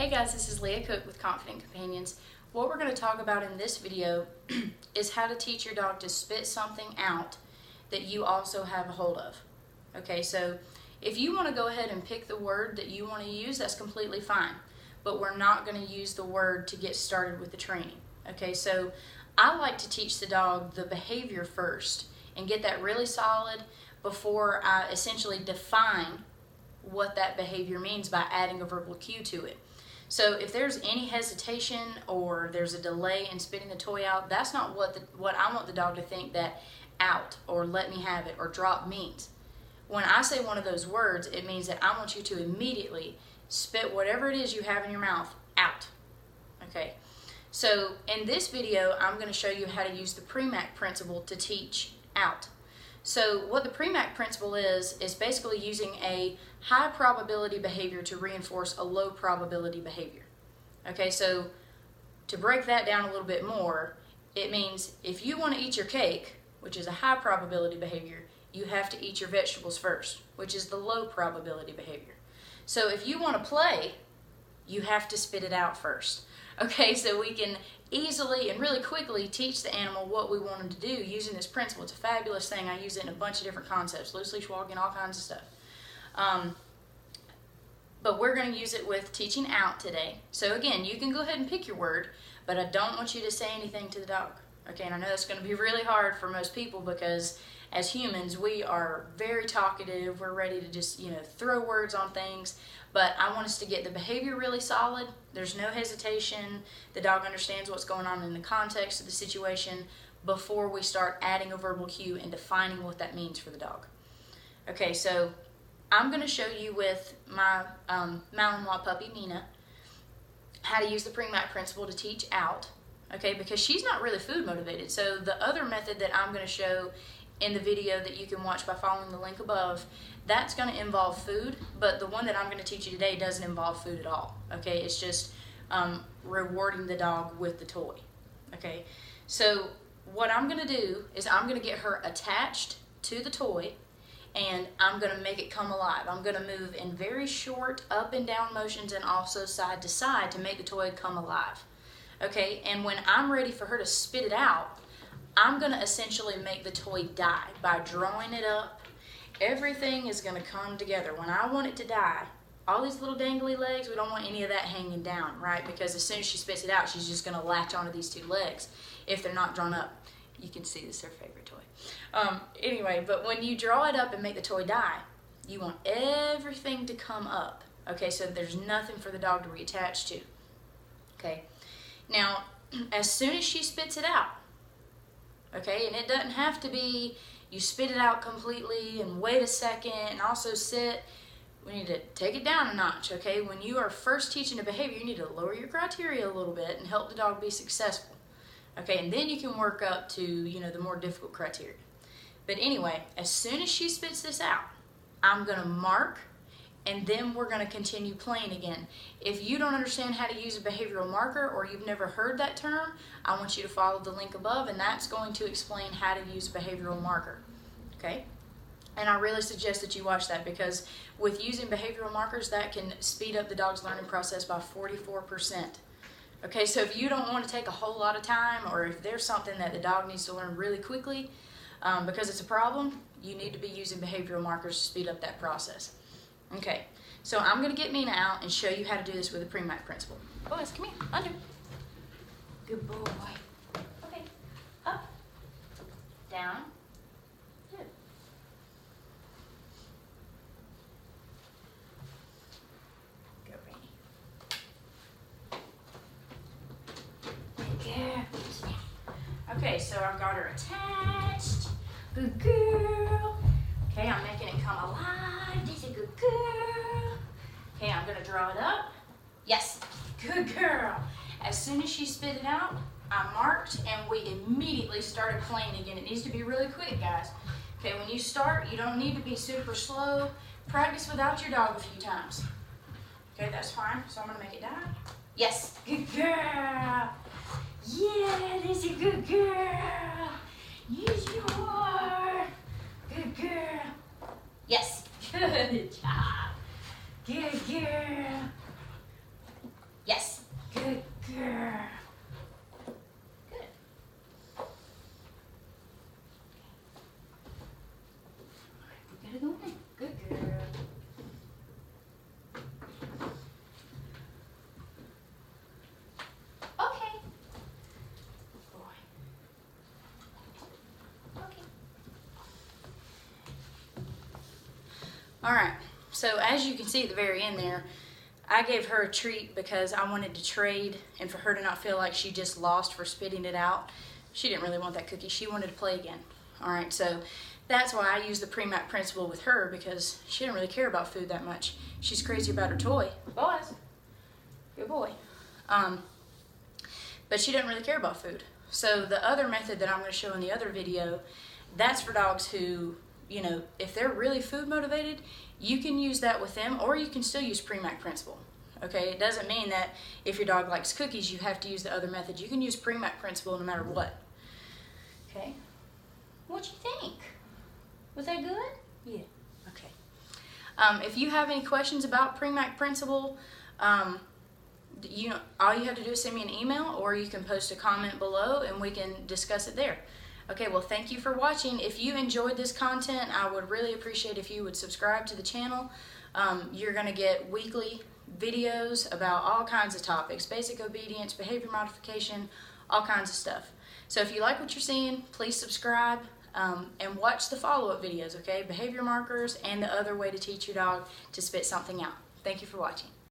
Hey guys, this is Leah Cook with Confident Companions. What we're going to talk about in this video is how to teach your dog to spit something out that you also have a hold of. Okay, so if you want to go ahead and pick the word that you want to use, that's completely fine. But we're not going to use the word to get started with the training. Okay, so I like to teach the dog the behavior first and get that really solid before I essentially define what that behavior means by adding a verbal cue to it. So if there's any hesitation or there's a delay in spitting the toy out, that's not what I want the dog to think that out or let me have it or drop means. When I say one of those words, it means that I want you to immediately spit whatever it is you have in your mouth out. Okay, so in this video, I'm going to show you how to use the Premack Principle to teach out. So what the Premack Principle is basically using a high probability behavior to reinforce a low probability behavior. Okay, so to break that down a little bit more, it means if you want to eat your cake, which is a high probability behavior, you have to eat your vegetables first, which is the low probability behavior. So if you want to play, you have to spit it out first. Okay, so we can easily and really quickly teach the animal what we want them to do using this principle. It's a fabulous thing. I use it in a bunch of different concepts, loose leash walking, all kinds of stuff. But we're going to use it with teaching out today. So again, you can go ahead and pick your word, but I don't want you to say anything to the dog. Okay, and I know that's going to be really hard for most people because as humans, we are very talkative. We're ready to just, throw words on things. But I want us to get the behavior really solid. There's no hesitation. The dog understands what's going on in the context of the situation before we start adding a verbal cue and defining what that means for the dog. Okay, so I'm going to show you with my Malinois puppy, Nina, how to use the Premack Principle to teach out. Okay, because she's not really food motivated. So the other method that I'm going to show in the video that you can watch by following the link above, that's going to involve food, but the one that I'm going to teach you today doesn't involve food at all. Okay, it's just rewarding the dog with the toy. Okay, so what I'm going to do is I'm going to get her attached to the toy and I'm going to make it come alive. I'm going to move in very short up and down motions and also side to side to make the toy come alive. Okay, and when I'm ready for her to spit it out, I'm going to essentially make the toy die by drawing it up. Everything is going to come together. When I want it to die, all these little dangly legs, we don't want any of that hanging down, right? Because as soon as she spits it out, she's just going to latch onto these two legs if they're not drawn up. You can see this is her favorite toy. Anyway, but when you draw it up and make the toy die, you want everything to come up. Okay, so there's nothing for the dog to reattach to. Okay, now as soon as she spits it out, okay, and it doesn't have to be you spit it out completely and wait a second and also sit. We need to take it down a notch, okay? When you are first teaching a behavior, you need to lower your criteria a little bit and help the dog be successful. Okay, and then you can work up to, the more difficult criteria. But anyway, as soon as she spits this out, I'm going to mark and then we're going to continue playing again. If you don't understand how to use a behavioral marker or you've never heard that term, I want you to follow the link above and that's going to explain how to use a behavioral marker. Okay? And I really suggest that you watch that because with using behavioral markers, that can speed up the dog's learning process by 44%. Okay, so if you don't want to take a whole lot of time or if there's something that the dog needs to learn really quickly because it's a problem, you need to be using behavioral markers to speed up that process. Okay, so I'm going to get Mina out and show you how to do this with the Premack Principle. Boys, come here, under. Good boy. Okay, up, down, good. Go, Rainy. Good. Okay, so I've got her attached. Good girl. Okay, I'm making it come alive. This is a good girl. Okay, I'm gonna draw it up. Yes, good girl. As soon as she spit it out, I marked and we immediately started playing again. It needs to be really quick, guys. Okay, when you start, you don't need to be super slow. Practice without your dog a few times. Okay, that's fine. So I'm gonna make it die. Yes, good girl. Yeah, this is a good girl. Yes, you are. Good girl. Yes. Good job. Good girl. Yes. Good girl. Good. We gotta go in. Good girl. Okay. Boy. Okay. All right. So as you can see at the very end there, I gave her a treat because I wanted to trade and for her to not feel like she just lost for spitting it out. She didn't really want that cookie. She wanted to play again. All right, so that's why I use the Premack Principle with her, because she didn't really care about food that much. She's crazy about her toy. Boys. Good boy. But she didn't really care about food. So the other method that I'm going to show in the other video, that's for dogs who, you know, if they're really food motivated, you can use that with them, or you can still use Premack Principle. Okay, it doesn't mean that if your dog likes cookies, you have to use the other method. You can use Premack Principle no matter what. Okay, what'd you think? Was that good? Yeah. Okay. If you have any questions about Premack Principle, all you have to do is send me an email, or you can post a comment below and we can discuss it there. Okay, well, thank you for watching. If you enjoyed this content, I would really appreciate if you would subscribe to the channel. You're going to get weekly videos about all kinds of topics, basic obedience, behavior modification, all kinds of stuff. So if you like what you're seeing, please subscribe and watch the follow-up videos, okay? Behavior markers and the other way to teach your dog to spit something out. Thank you for watching.